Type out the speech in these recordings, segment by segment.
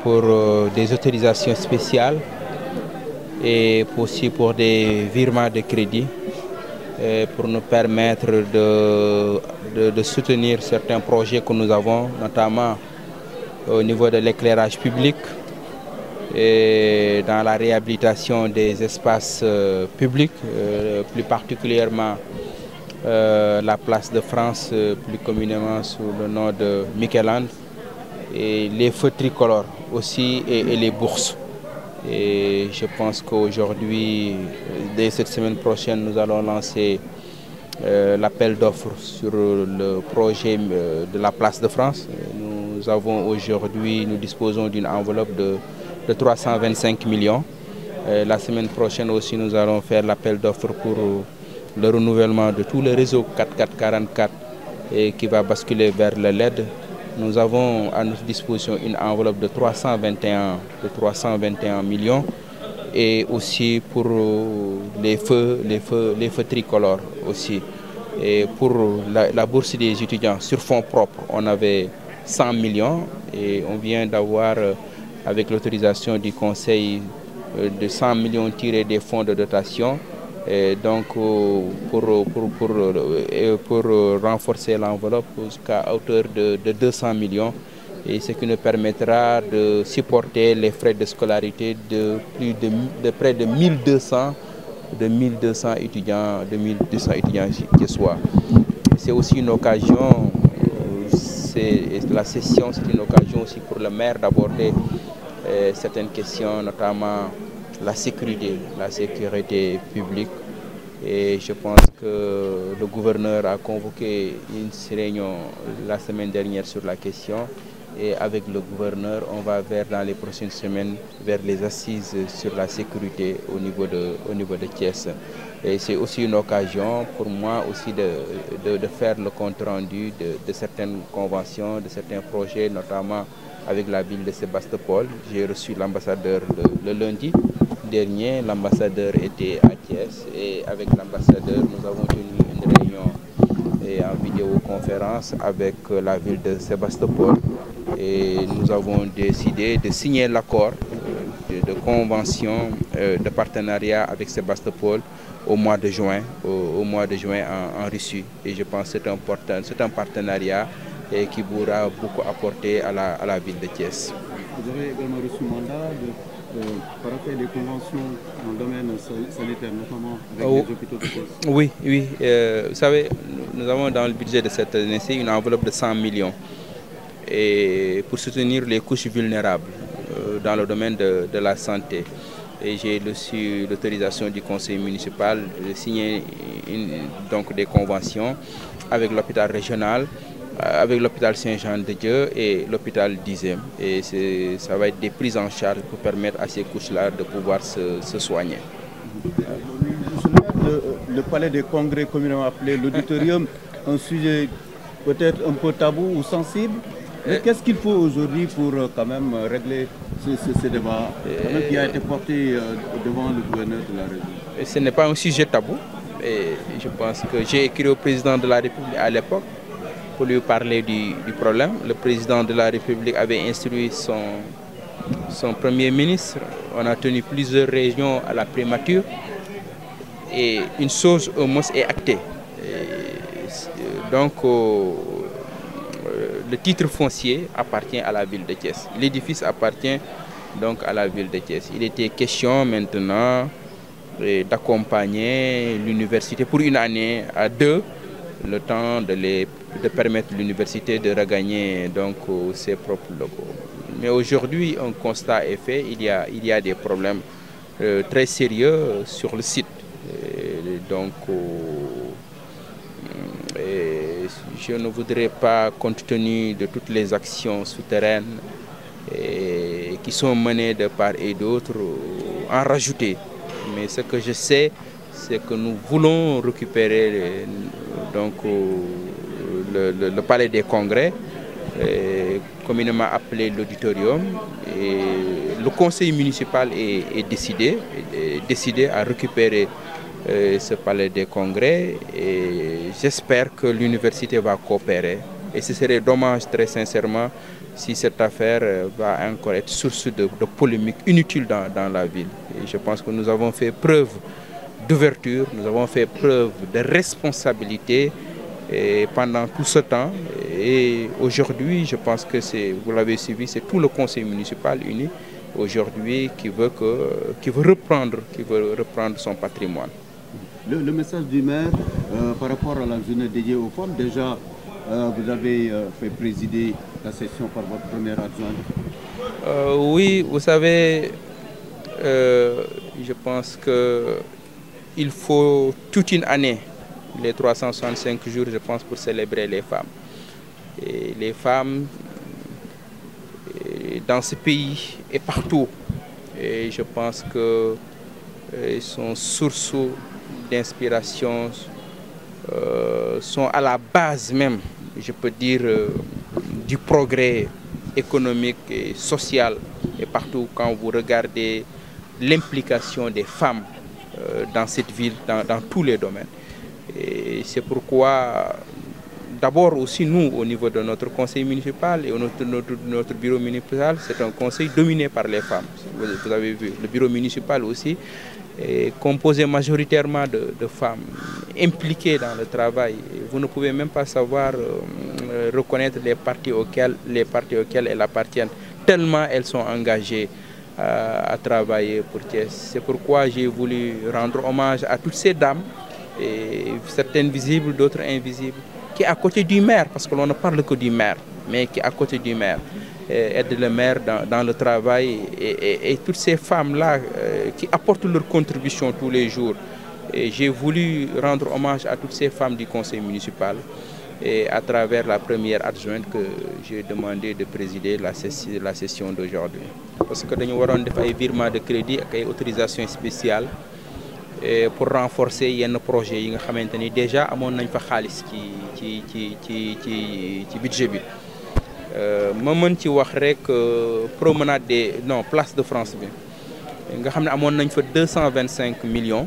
Pour des autorisations spéciales et aussi pour des virements de crédit pour nous permettre de soutenir certains projets que nous avons, notamment au niveau de l'éclairage public et dans la réhabilitation des espaces publics, plus particulièrement la place de France, plus communément sous le nom de Michel-Ange, et les feux tricolores aussi et les bourses. Et je pense qu'aujourd'hui, dès cette semaine prochaine, nous allons lancer l'appel d'offres sur le projet de la place de France. Nous avons aujourd'hui, nous disposons d'une enveloppe de 325 millions. La semaine prochaine aussi, nous allons faire l'appel d'offres pour le renouvellement de tout le réseau 4444 et qui va basculer vers le LED. Nous avons à notre disposition une enveloppe de 321 millions et aussi pour les feux tricolores aussi. Et pour la bourse des étudiants sur fonds propres, on avait 100 millions et on vient d'avoir, avec l'autorisation du Conseil, de 100 millions tirés des fonds de dotation. Et donc pour renforcer l'enveloppe jusqu'à hauteur de 200 millions, et ce qui nous permettra de supporter les frais de scolarité de près de 1200 étudiants qui soient. C'est aussi une occasion, la session, c'est une occasion aussi pour le maire d'aborder certaines questions, notamment la sécurité publique. Et je pense que le gouverneur a convoqué une réunion la semaine dernière sur la question. Et avec le gouverneur, on va dans les prochaines semaines vers les assises sur la sécurité au niveau de Thiès. Et c'est aussi une occasion pour moi aussi de faire le compte rendu de certaines conventions, de certains projets, notamment avec la ville de Sébastopol. J'ai reçu l'ambassadeur le lundi dernier. L'ambassadeur était à Thiès et avec l'ambassadeur, nous avons tenu une réunion en vidéoconférence avec la ville de Sébastopol. Et nous avons décidé de signer l'accord de convention de partenariat avec Sébastopol au mois de juin en Russie. Et je pense que c'est un partenariat qui pourra beaucoup apporter à la ville de Thiès. Vous avez également reçu mandat de paraffer des conventions dans le domaine sanitaire, notamment avec les hôpitaux de Thiès. Oui. Vous savez, nous avons dans le budget de cette année une enveloppe de 100 millions. Et pour soutenir les couches vulnérables dans le domaine de la santé. Et j'ai reçu l'autorisation du conseil municipal de signer donc des conventions avec l'hôpital régional, avec l'hôpital Saint-Jean-de-Dieu et l'hôpital d'Izem. Et ça va être des prises en charge pour permettre à ces couches-là de pouvoir se soigner. Le palais des congrès, communément appelé l'auditorium, un sujet peut-être un peu tabou ou sensible. Mais qu'est-ce qu'il faut aujourd'hui pour quand même régler ce débat qui a été porté devant le gouverneur de la région? Ce n'est pas un sujet tabou. Et je pense que j'ai écrit au président de la République à l'époque pour lui parler du problème. Le président de la République avait instruit son premier ministre. On a tenu plusieurs réunions à la primature. Et une chose au moins est actée. Donc, le titre foncier appartient à la ville de Thiès. L'édifice appartient donc à la ville de Thiès. Il était question maintenant d'accompagner l'université pour une année à deux, le temps de permettre à l'université de regagner donc ses propres locaux. Mais aujourd'hui, un constat est fait, il y a des problèmes très sérieux sur le site. Je ne voudrais pas, compte tenu de toutes les actions souterraines qui sont menées de part et d'autre, en rajouter. Mais ce que je sais, c'est que nous voulons récupérer le palais des congrès, communément appelé l'auditorium. Et le conseil municipal est décidé à récupérer ce palais des congrès et j'espère que l'université va coopérer. Et ce serait dommage très sincèrement si cette affaire va encore être source de polémiques inutiles dans la ville. Et je pense que nous avons fait preuve d'ouverture, nous avons fait preuve de responsabilité pendant tout ce temps. Et aujourd'hui, je pense que vous l'avez suivi, c'est tout le conseil municipal uni aujourd'hui qui veut reprendre son patrimoine. Le message du maire par rapport à la journée dédiée aux femmes, déjà vous avez fait présider la session par votre première adjointe. Oui, vous savez, je pense qu'il faut toute une année, les 365 jours, je pense, pour célébrer les femmes. Et les femmes dans ce pays et partout, et je pense qu'elles sont source d'inspiration, sont à la base même, je peux dire, du progrès économique et social. Et partout, quand vous regardez l'implication des femmes dans cette ville, dans tous les domaines. Et c'est pourquoi, d'abord aussi nous, au niveau de notre conseil municipal et notre bureau municipal, c'est un conseil dominé par les femmes. Vous avez vu, le bureau municipal aussi est composé majoritairement de femmes impliquées dans le travail. Vous ne pouvez même pas savoir reconnaître les partis auxquels elles appartiennent, tellement elles sont engagées à travailler pour Thiès. C'est pourquoi j'ai voulu rendre hommage à toutes ces dames, et certaines visibles, d'autres invisibles, qui est à côté du maire, parce que l'on ne parle que du maire, mais qui est à côté du maire, aide le maire dans le travail, et toutes ces femmes-là qui apportent leur contribution tous les jours. Et j'ai voulu rendre hommage à toutes ces femmes du conseil municipal, et à travers la première adjointe que j'ai demandé de présider la session d'aujourd'hui. Parce que nous avons fait un virement de crédit et une autorisation spéciale pour renforcer yenn projet yi nga xamanteni déjà amoon nañ fa xaalis ci budget bi ma mën ci wax rek promenade place de France bi nga xam ne amoon nañ fa 225 millions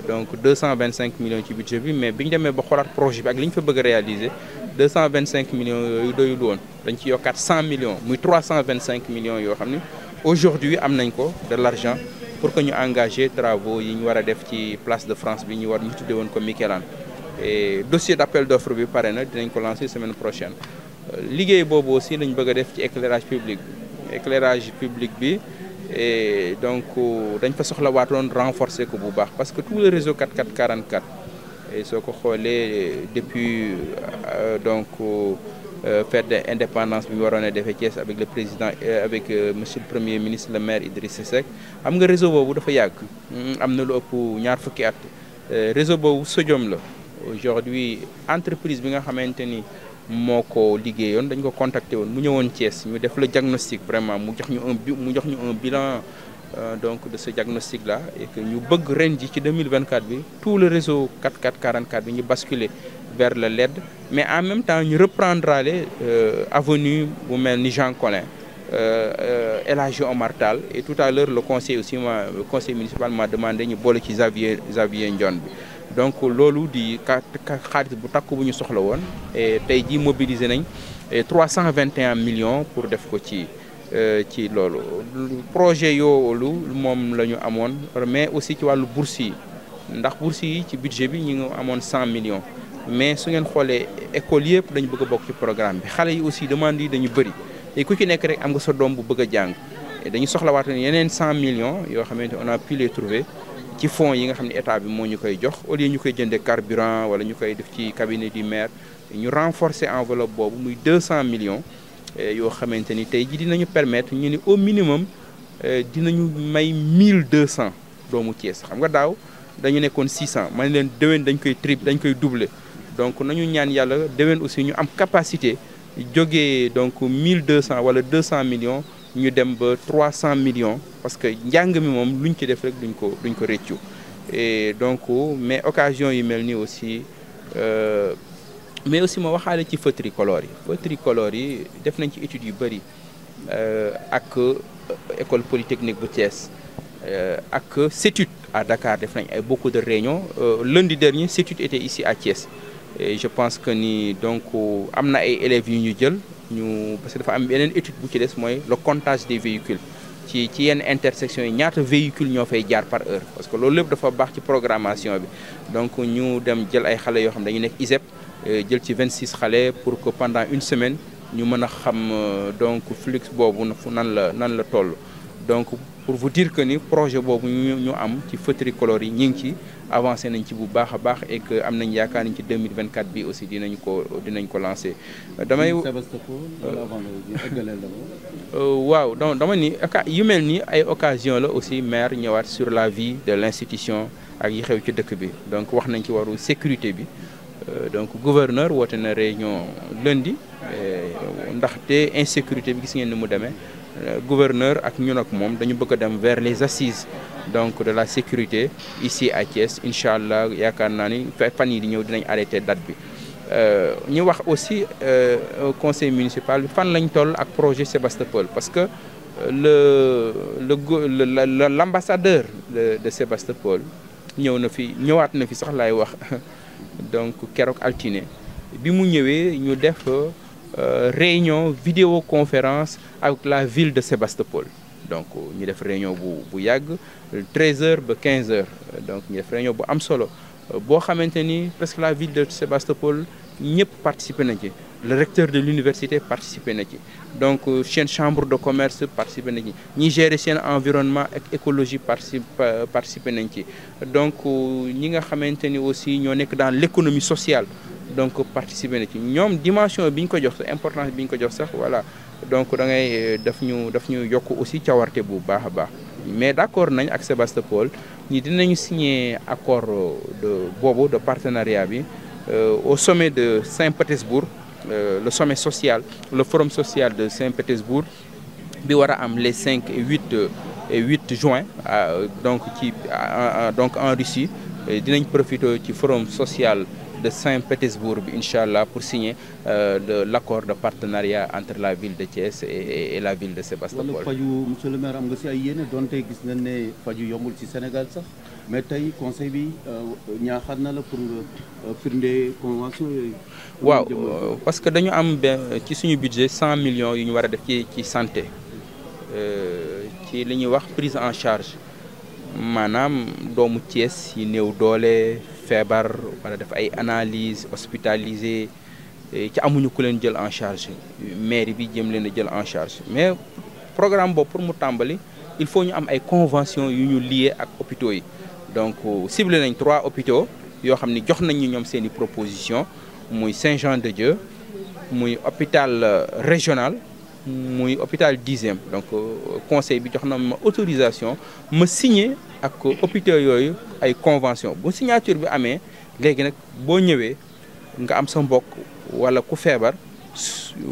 donc 225 millions ci budget bi, mais biñu démé ba xolat projet bi ak liñ fa bëgg réaliser 225 millions yooyu doyul woon dañ ci yokkaat 100 millions muy 325 millions yoo xam ne aujourd'hui am nañ ko de l'argent pour que ñu engager travaux yi ñu war a def ci place de France bi ñu tuddee woon ko Mikélan. Et dossier d'appel d'offre bi pare na, dinañ ko lancer semaine prochaine. Liggéey boobu aussi lañ bëgg a def ci éclairage public bi, et donc dañ fa soxla waatoon renforcer ko bu baax parce que tout le réseau 4444 et soo ko xoolee depuis fête d'indépendance bi ñu waroon a defee Thiès avec le président avec monsieur le premier ministre le maire Idrissa Seck, am nga réseau boobu dafa yàgg, am na lu ëpp ñaar fukki at. Réseau boobu Sodiom la. Aujourd'hui entreprise bi nga xamante ni moo ko liggéeyoon dañ ko contacté woon mu ñëwoon Thiès ñu def le diagnostic, vraiment mu jox ñu un bilan donc de ce diagnostic là, et que ñu bëgg ren ji ci 2024 bi tout le réseau 4444 bi ñu basculer vers le LED, mais en même temps ñu reprendra les avenue bu mel ni Jean Collin, El Hadji Omar Tall, et tout à l'heure le conseil municipal m'a demandé ñu boole ci Xavier Ndione bi. Donc loolu di xaalis bu takku bu ñu soxla woon, et tey jii mobiliser nañ 321 millions pour def ko ci loolu projet yoolu moom la ñu amoon, mais aussi ci wàllu bourse yi, ndax bourse yi ci budget bi ñu ngi amoon 100 millions, mais su ngeen xoolee école yëpp dañu bëgg a bokk ci programme bi. Xale yi aussi demande yi dañu bëri, et ku ci nekk rek am nga sa doom bu bëgg a jàng, et dañu soxlawaat yeneen 100 millions yoo xamante on a pu les trouver ci fonds yi nga xam ne état bi moo ñu koy jox, au lieu ñu koy jëndee carburant wala ñu koy def ci cabinet du maire, ñu renforcer enveloppe boobu muy 200 millions yoo xamante ni tey ji dinañu permettre ñu ni au minimum dinañu may 1200 doomu Thiès. Xam nga daaw dañu nekkoon 600, man leen déwén dañ koy doubler, donc nañu ñaan yàlla déwén aussi ñu am capacité jógee donc 1200 wala 200 millions ñu dem ba 300 millions, parce que njàng mi moom luñ ci def rek duñ ko réccu. Et donc mais occasion yi mel ni aussi mais aussi ma waxaale ci feu tricolore yi def nañ ci études yu bëri ak école polytechnique bu Thiès ak CETUD à Dakar def nañ beaucoup de réunions. Lundi dernier CETUD était ici à Thiès, et je pense que ni donc am na ay élèves yu ñu jël parce que dafa am beneen étude bu ci des mooy le comptage des véhicules ci yenn intersection yi ñaata véhicules ñoo fay jaar par heure parce que loolu lépp dafa baax ci programmation bi donc ñu dem jël ay xale yoo xam dañu nekk ISEP jël ci 26 xale pour que pendant une semaine ñu mën a xam donc flux boobu nan la toll donc pour vous dire que ni projet boobu ñu am ci feu tricolore yi ñu ngi ci avancé nañ ci bu baax a baax et que am nañ yaakaar nañ ci 2024 bi aussi dinañ ko lancer. damay waaw donc dama ni yu mel ni ay occasion la aussi maire ñëwaat sur la vie de l'institution ak yi xew ci dëkk bi donc wax nañ ci waru sécurité bi donc gouverneur woote na réunion lundi ndaxte insécurité bi gis ngeen ni mu demee gouverneur ak ñun ak moom dañu bëgg a dem vers les assises donc de la sécurité ici à Thiès incha allah yaakaar naa ni fan yi di ñëw dinañ arrêté date bi ñu wax aussi conseil municipal bi fan lañ toll ak projet Sébastopol parce que l'ambassadeur de Sébastopol ñëwaat na fi sax laay wax donc keroog altine bi mu ñëwee ñu def réunion vidéoconférence avec la ville de Sébastopol donc ñu def réunion bu yàgg 13h ba 15h donc ñu def réunion bu am solo boo xamante ni presque la ville de Sébastopol ñëpp participé na ci le recteur de l'université participé na ci donc seen chambre de commerce participé na ci ñi gérer seen environnement ak écologie participé nañ ci donc ñi nga xamante ni aussi ñoo nekk dans l'économie sociale donc participer na ci ñoom dimension bi ñu ko jox sax importance bi ñu ko jox sax voilà donc da ngay daf ñu yokk aussi cawarte bu baax a baax mais d'accord nañ ak Sébastopol ñi dinañu signer accord de partenariat bi au sommet de Saint-Pétersbourg le sommet social le forum social de Saint-Pétersbourg bi war a am les 5 et 8 juin donc en Russie dinañ profiter ci forum social de Saint-Pétersbourg bi incha allah pour signer l'accord de partenariat entre la ville de Thiès et la ville de Sébastopol. wala faju monsieur le maire am nga si ay yéene donte gis nañ ne faju yombul ci Sénégal sax mais tey conseil bi ñaaxaat na la pour firnde convention yooyu. waaw parce que dañu am ci suñu budget 100 millions yu ñu war a def ci santé ci li ñuy wax prise en charge maanaam doomu Thiès yi néew doole. feebar wala def ay analyse hospitalisé ci amuñu ku leen jël en charge mairie bi jëm leen a jël en charge mais programme boobu pour mu tàmbali il faut ñu am ay convention yu ñu lié ak hôpitaux yi donc ciblé nañ 3 hôpitaux yoo xam ni jox nañ ñu ñoom seen i proposition muy Saint-Jean-de-Dieu muy hôpital régional muy hôpital 10e donc conseil bi jox na ma autorisation ma signé ak hôpitaux yooyu ay convention bu signature bi amee léegi nag boo ñëwee nga am sa mbokk wala ku feebar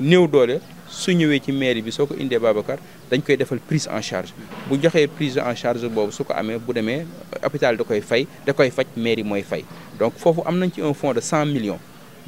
néew doole su ñëwee ci mairie bi soo ko indee Babacar dañ koy defal prise en charge bu joxee prise en charge boobu su ko amee bu demee hôpital da koy faj mairie mooy fay donc foofu am nañ ci un fonds de 100 millions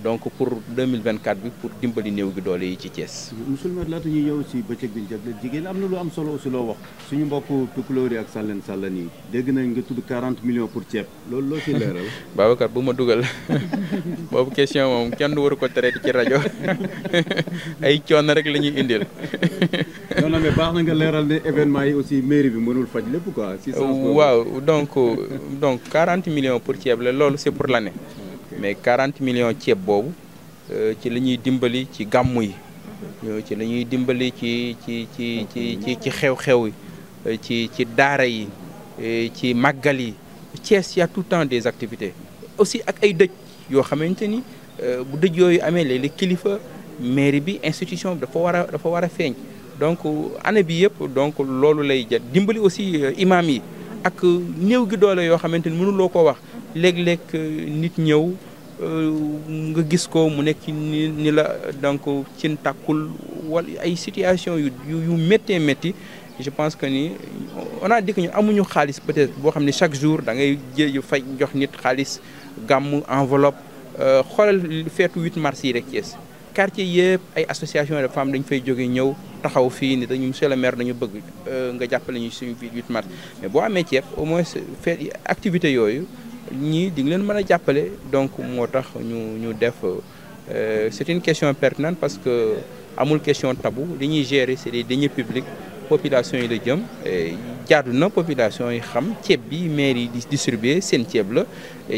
donc pour 2024 bi pour dimbali néew gi doole yi ci Thiès. monsieur le maire laata ñuy ñëw si bëccëg bi ñu jagleel jigéen am na lu am solo aussi loo wax suñu mbokku tukulóor yi ak sàllan yi dégg nañ nga tudd 40 millions pour ceeb loolu loo ci leeral. Babacar bu ma dugal boobu question moom kenn du waru ko traité ci rajo ay coono rek la ñuy indil. non mais baax na nga leeral ne événement yi aussi mairie bi mënul faj lépp quoi. si sens waaw donc 40 millions pour ceeb la loolu c'est pour l'année. mais 40 millions ceeb boobu ci la ñuy dimbali ci gàmmu yi ci la ñuy dimbali ci xew-xew yi ci daara yi ci màggal yi Thiès y a tout le temps des activités aussi ak ay dëj yoo xamante ni bu dëj yooyu amee léeg-léeg kilifa mairie bi institution bi dafa war a feeñ donc année bi yëpp donc loolu lay jël dimbali aussi imam yi ak néew gi doole yoo xamante ni mënuloo ko wax léeg-léeg nit ñëw nga gis ko mu nekk ni la donc cin tàkkul wala ay situation yu méttee métti je pense que ni on a dit que ñu amuñu xaalis peut-être boo xam ne chaque jour da ngay jël fay jox nit xaalis gàmm enveloppe xoolal feetu 8 mars yi rek Thiès quartier yëpp ay association de femmes dañ fay jóge ñëw taxaw fii ni dañu monsieur le maire dañu bëgg nga jàppale ñu suñu 8 mars mais boo amee ceeb au moins fait activité yooyu ñii di nga leen mën a jàppale donc moo tax ñu def c'est une question pertinente parce que amul question tabou li ñuy gérer c'est des deniers publics population yi la jëm jaadu na population yi xam ceeb bi maire yi di distribuer seen ceeb la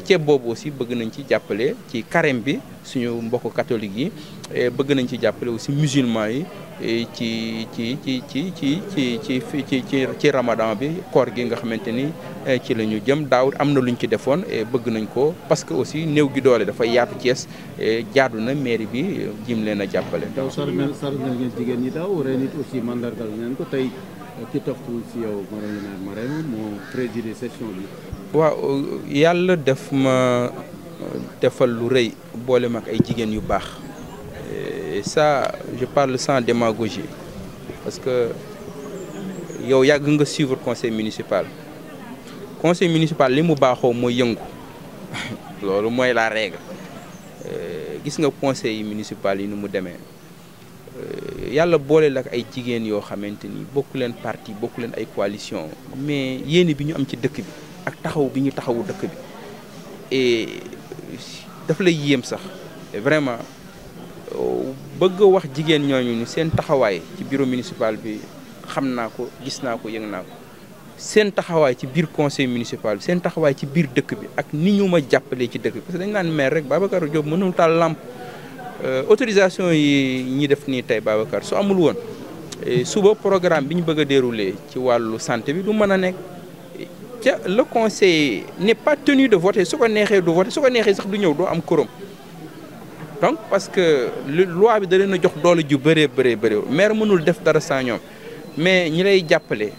ceeb boobu aussi bëgg nañ ci jàppale ci carême bi suñu mbokk catholique yi bëgg nañ ci jàppale aussi musulman yi ci ramadan bi koor gi nga xamante ni ci la ñu jëm daaw am na luñ ci defoon bëgg nañ ko parce que aussi néew gi doole dafa yaatu Thiès jaadu na mairie bi jim leen a jàppale. daaw sargal ngeen jigéen ñi daaw ren it aussi mandargal ngeen ko tey ki toftu si yow madame le maire Marème moo présidé session bi. waaw yàlla def ma defal lu rëy boole mag ay jigéen yu baax. Et ça je parle sans démagogie parce que yow yàgg nga suivre conseil municipal li mu baaxoo mooy yëngu loolu mooy la règle gis nga conseil municipal yi ni mu demee yàlla boole la ak ay jigéen yoo xamante ni bokku leen parti bokku leen ay coalition mais yéene bi ñu am ci dëkk bi ak taxaw bi ñu taxawu dëkk bi et daf lay yéem sax vraiment bëgg a wax jigéen ñooñu ni seen taxawaay ci bureau municipal bi xam naa ko gis naa ko yëg naa ko seen taxawaay ci biir conseil municipal bi seen taxawaay ci biir dëkk bi ak ni ñu ma jàppalee ci dëkk bi parce que dañ naan maire rek Babacar Diop mënul taal lampe autorisation yi ñi def nii tey Babacar su amul woon suba programme bi ñu bëgg a dérouler ci wàllu santé bi du mën a nekk ca le conseil n'est pas tenu de voter su ko neexee du voter su ko neexee sax du ñëw doo am quorum donc parce que loi bi da leen a jox doole ju bëree maire mënul def dara sans ñoom mais ñi lay jàppale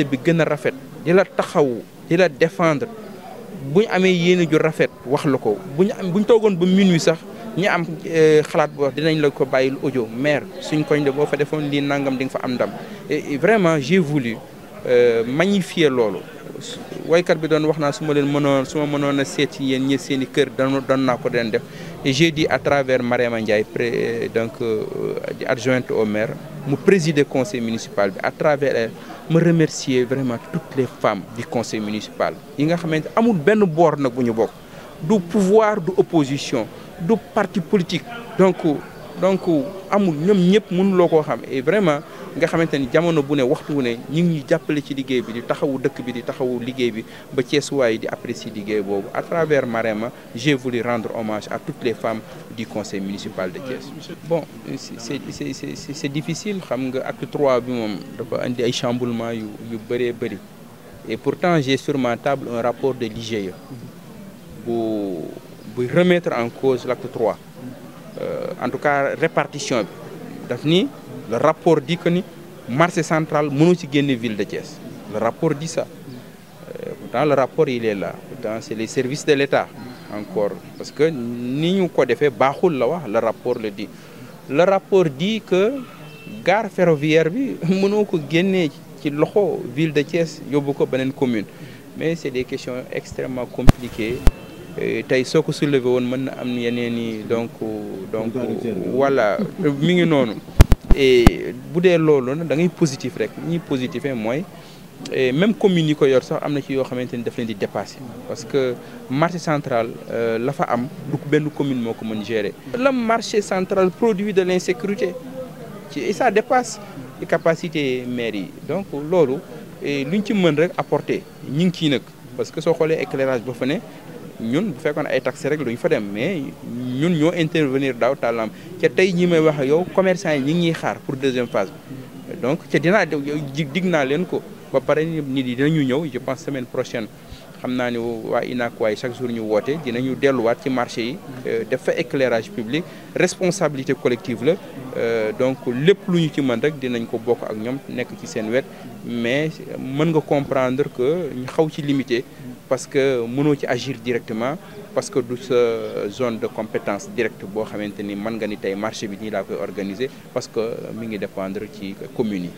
bi gën a rafet di la taxawu di la défendre bu ñu amee yéene ju rafet wax la ko bu ñu toogoon ba minuit sax ñi am xalaat bu wax dinañ la ko bàyyil audio maire suñ koñ de boo fa defoon lii nangam di nga fa am ndam et vraiment j'ai voulu magnifier loolu waykat bi doon wax naa su ma mënoon a seet ci yéen ñi seen i kër doon naa ko den def et j'ai dit à travers Mariama Ndiaye donc adjointe au maire mu présider conseil municipal bi à travers elle me remercier vraiment toutes les femmes du conseil municipal yi nga xamante amul benn boor nag bu ñu bokk du pouvoir du opposition du parti politique donc amul ñoom ñëpp mënuloo koo xam et vraiment nga xamante ni jamono bu ne waxtu wu ne ñu ngi ñuy jàppale ci liggéey bi di taxawu dëkk bi di taxawu liggéey bi ba Thiès waay di apprécier liggéey boobu à travers Marème j'ai voulu rendre hommage à toutes les femmes du conseil municipal de Thiès. Bon c'est difficile xam nga acte 3 bi moom dafa indi ay chamboulement yu bëree bëri et pourtant j'ai sur ma table un rapport de l'IGE bu remettre en cause l'acte 3 en tout cas répartition bi daf ni le rapport dit que ni marché central mënu ci génne ville de Thiès le rapport dit ça pourtant le rapport il est là pourtant c'est les services de l'État encore parce que ni ñu ko defee baaxul la wax le rapport dit que gare ferroviaire bi mënoo ko génnee ci loxo ville de Thiès yóbbu ko beneen commune mais c'est des questions extrêmement compliquées tey soo ko soulevé woon mën na am yeneen i donc voilà mi ngi noonu et bu dee loolu nag da ngay positif rek ñi positifé mooy même commune yi ko yor sax am na ci yoo xamante ni daf leen di dépasser parce que marché central la fa am du benn commune moo ko mën gérer. le marché central produit de l'insécurité et ça dépasse les capacités maires yi donc loolu luñ ci mën rek apporter ñu ngi ciy nag parce que soo xoolee éclairage ba fa ne ñun bu fekkoon ay taxes rek duñ fa dem mais ñun ñoo intervenir daaw tàllam ca tey ñi may wax yow commerçant yi ñi ngi ñuy xaar pour deuxième phase bi donc ca dinaa dig naa leen ko ba pare nit yi dinañu ñëw je pense semaine prochaine xam naa ni waa INAK waaye chaque jour ñu woote dinañu delluwaat ci marché yi def fa éclairage public responsabilité collective la donc lépp lu ñu ci mën rek dinañ ko bokk ak ñoom nekk ci seen wet mais mën nga comprendre que ñu xaw ci limité parce que mënoo ci agir directement parce que du sa zone de compétence directe boo xamante ni mën nga ni tey marché bi nii laa koy organiser parce que mi ngi dépendre ci communes yi